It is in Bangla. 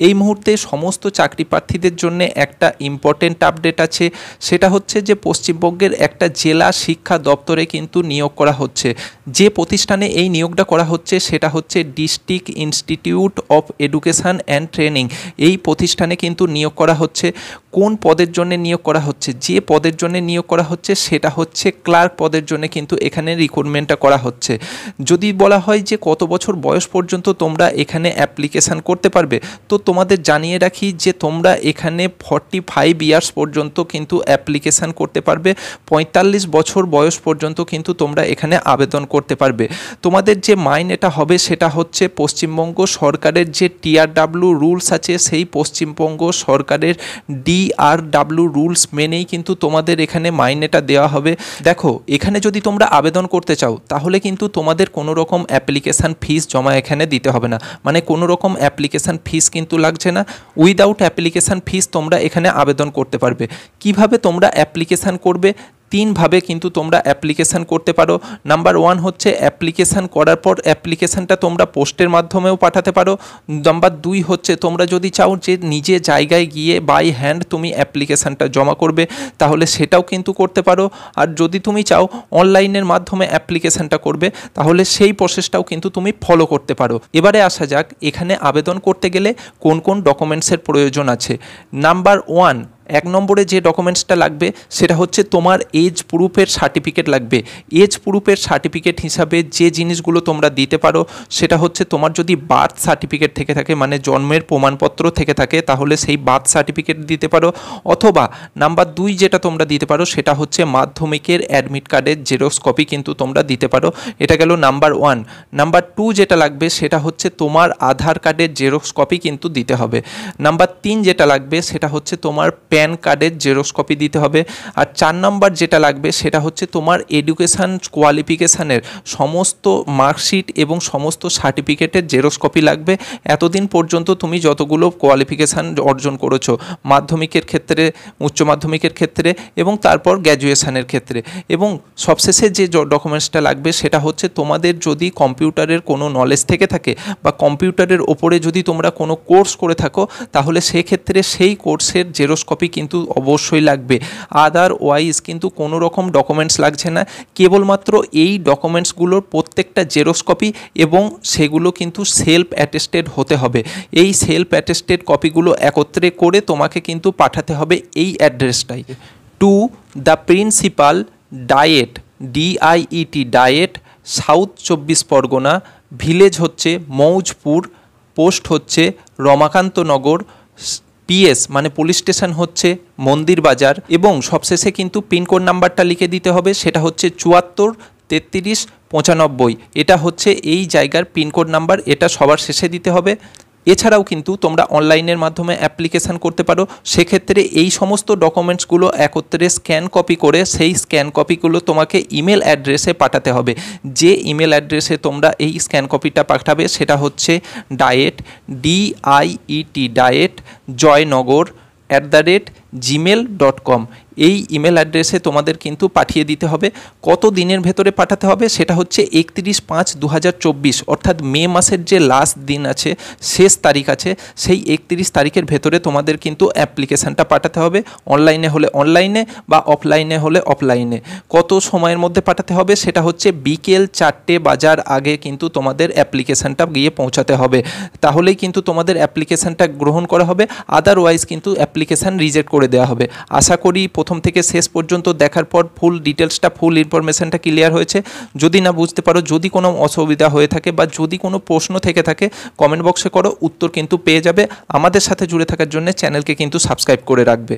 এই মুহূর্তে সমস্ত চাকরি প্রার্থীদের জন্য একটা ইম্পর্টেন্ট আপডেট আছে, সেটা হচ্ছে যে পশ্চিমবঙ্গের একটা জেলা শিক্ষা দপ্তরে কিন্তু নিয়োগ করা হচ্ছে। যে প্রতিষ্ঠানে এই নিয়োগটা করা হচ্ছে সেটা হচ্ছে district institute of education and training. এই প্রতিষ্ঠানে কিন্তু নিয়োগ করা হচ্ছে। কোন পদের জন্য নিয়োগ করা হচ্ছে? যে পদের জন্য নিয়োগ করা হচ্ছে সেটা হচ্ছে ক্লার্ক পদের জন্য কিন্তু এখানে রিক্রুটমেন্টটা করা হচ্ছে। যদি বলা হয় যে কত বছর বয়স পর্যন্ত তোমরা এখানে অ্যাপ্লিকেশান করতে পারবে, তো তোমাদের জানিয়ে রাখি যে তোমরা এখানে 45 ইয়ার্স পর্যন্ত কিন্তু অ্যাপ্লিকেশান করতে পারবে। 45 বছর বয়স পর্যন্ত কিন্তু তোমরা এখানে আবেদন করতে পারবে। তোমাদের যে মাইনেটা হবে সেটা হচ্ছে পশ্চিমবঙ্গ সরকারের যে টিআরডাব্লিউ রুলস আছে সেই পশ্চিমবঙ্গ সরকারের ডিআরডাব্লিউ রুলস মেনেই কিন্তু তোমাদের এখানে মাইনেটা দেওয়া হবে। দেখো, এখানে যদি তোমরা আবেদন করতে চাও তাহলে কিন্তু তোমাদের কোনো রকম অ্যাপ্লিকেশান ফিস জমা এখানে দিতে হবে না, মানে কোনো রকম অ্যাপ্লিকেশান ফিস কিন্তু লাগছে না। উইদাউট অ্যাপ্লিকেশান ফিস তোমরা এখানে আবেদন করতে পারবে। কিভাবে তোমরা অ্যাপ্লিকেশান করবে? 3 ভাবে কিন্তু তোমরা অ্যাপ্লিকেশান করতে পারো। নাম্বার 1 হচ্ছে অ্যাপ্লিকেশান করার পর অ্যাপ্লিকেশানটা তোমরা পোস্টের মাধ্যমেও পাঠাতে পারো। নাম্বার 2 হচ্ছে তোমরা যদি চাও যে নিজে জায়গায় গিয়ে বাই হ্যান্ড তুমি অ্যাপ্লিকেশানটা জমা করবে তাহলে সেটাও কিন্তু করতে পারো। আর যদি তুমি চাও অনলাইনের মাধ্যমে অ্যাপ্লিকেশানটা করবে তাহলে সেই প্রসেসটাও কিন্তু তুমি ফলো করতে পারো। এবারে আসা যাক এখানে আবেদন করতে গেলে কোন কোন ডকুমেন্টসের প্রয়োজন আছে। নাম্বার 1, 1 নম্বরে যে ডকুমেন্টসটা লাগবে সেটা হচ্ছে তোমার এজ প্রুফের সার্টিফিকেট লাগবে। এজ প্রুফের সার্টিফিকেট হিসাবে যে জিনিসগুলো তোমরা দিতে পারো সেটা হচ্ছে তোমার যদি বার্থ সার্টিফিকেট থেকে থাকে, মানে জন্মের প্রমাণপত্র থেকে থাকে, তাহলে সেই বার্থ সার্টিফিকেট দিতে পারো। অথবা নাম্বার 2 যেটা তোমরা দিতে পারো সেটা হচ্ছে মাধ্যমিকের অ্যাডমিট কার্ডের জেরক্স কপি কিন্তু তোমরা দিতে পারো। এটা গেল নাম্বার 1। নাম্বার 2 যেটা লাগবে সেটা হচ্ছে তোমার আধার কার্ডের জেরক্স কপি কিন্তু দিতে হবে। নাম্বার 3 যেটা লাগবে সেটা হচ্ছে তোমার প্যান কার্ডের জেরক্স কপি দিতে হবে। আর 4 নম্বর যেটা লাগবে সেটা হচ্ছে তোমার এডুকেশান কোয়ালিফিকেশানের সমস্ত মার্কশিট এবং সমস্ত সার্টিফিকেটের জেরক্স কপি লাগবে। এতদিন পর্যন্ত তুমি যতগুলো কোয়ালিফিকেশান অর্জন করেছো, মাধ্যমিকের ক্ষেত্রে, উচ্চ মাধ্যমিকের ক্ষেত্রে এবং তারপর গ্র্যাজুয়েশনের ক্ষেত্রে। এবং সবশেষে যে ডকুমেন্টসটা লাগবে সেটা হচ্ছে তোমাদের যদি কম্পিউটারের কোনো নলেজ থেকে থাকে বা কম্পিউটারের ওপরে যদি তোমরা কোনো কোর্স করে থাকো তাহলে সেক্ষেত্রে সেই কোর্সের জেরক্স কপি কিন্তু অবশ্যই লাগবে। আদারওয়াইজ কিন্তু কোনো রকম ডকুমেন্টস লাগছে না, কেবলমাত্র এই ডকুমেন্টসগুলোর প্রত্যেকটা জেরক্স কপি এবং সেগুলো কিন্তু সেলফ অ্যাটেস্টেড হতে হবে। এই সেলফ অ্যাটেস্টেড কপিগুলো একত্রে করে তোমাকে কিন্তু পাঠাতে হবে এই অ্যাড্রেসটাই, to the principal DIET, DIET DIET, south 24 Parganas, village হচ্ছে মৌজপুর, পোস্ট হচ্ছে রমাকান্তনগর, PS মানে পুলিশ স্টেশন হচ্ছে মন্দির বাজার, এবং সবশেষে কিন্তু পিনকোড নাম্বারটা লিখে দিতে হবে, সেটা হচ্ছে 74 33 95। এটা হচ্ছে এই জায়গার পিনকোড নাম্বার, এটা সবার শেষে দিতে হবে। এছাড়াও কিন্তু তোমরা অনলাইনের মাধ্যমে অ্যাপ্লিকেশান করতে পারো। সেক্ষেত্রে এই সমস্ত ডকুমেন্টসগুলো একত্রে স্ক্যান কপি করে সেই স্ক্যান কপিগুলো তোমাকে ইমেল অ্যাড্রেসে পাঠাতে হবে। যে ইমেল অ্যাড্রেসে তোমরা এই স্ক্যান কপিটা পাঠাবে সেটা হচ্ছে diet, DIET diet Joynagar @gmail.com। এই ইমেল অ্যাড্রেসে তোমাদের কিন্তু পাঠিয়ে দিতে হবে। কত দিনের ভেতরে পাঠাতে হবে সেটা হচ্ছে 31/5/2024, অর্থাৎ মে মাসের যে লাস্ট দিন আছে, শেষ তারিখ আছে, সেই 31 তারিখের ভেতরে তোমাদের কিন্তু অ্যাপ্লিকেশানটা পাঠাতে হবে। অনলাইনে হলে অনলাইনে বা অফলাইনে হলে অফলাইনে। কত সময়ের মধ্যে পাঠাতে হবে সেটা হচ্ছে বিকেল 4টে বাজার আগে কিন্তু তোমাদের অ্যাপ্লিকেশানটা গিয়ে পৌঁছাতে হবে, তাহলেই কিন্তু তোমাদের অ্যাপ্লিকেশানটা গ্রহণ করা হবে। আদারওয়াইজ কিন্তু অ্যাপ্লিকেশান রিজেক্ট করে দেওয়া হবে। আশা করি প্রথম থেকে শেষ পর্যন্ত দেখার পর ফুল ডিটেলসটা, ফুল ইনফরমেশনটা ক্লিয়ার হয়েছে। যদি না বুঝতে পারো, যদি কোনো অসুবিধা হয়ে থাকে বা যদি কোনো প্রশ্ন থেকে থাকে কমেন্ট বক্সে করো, উত্তর কিন্তু পেয়ে যাবে। আমাদের সাথে জুড়ে থাকার জন্য চ্যানেলকে কিন্তু সাবস্ক্রাইব করে রাখবে।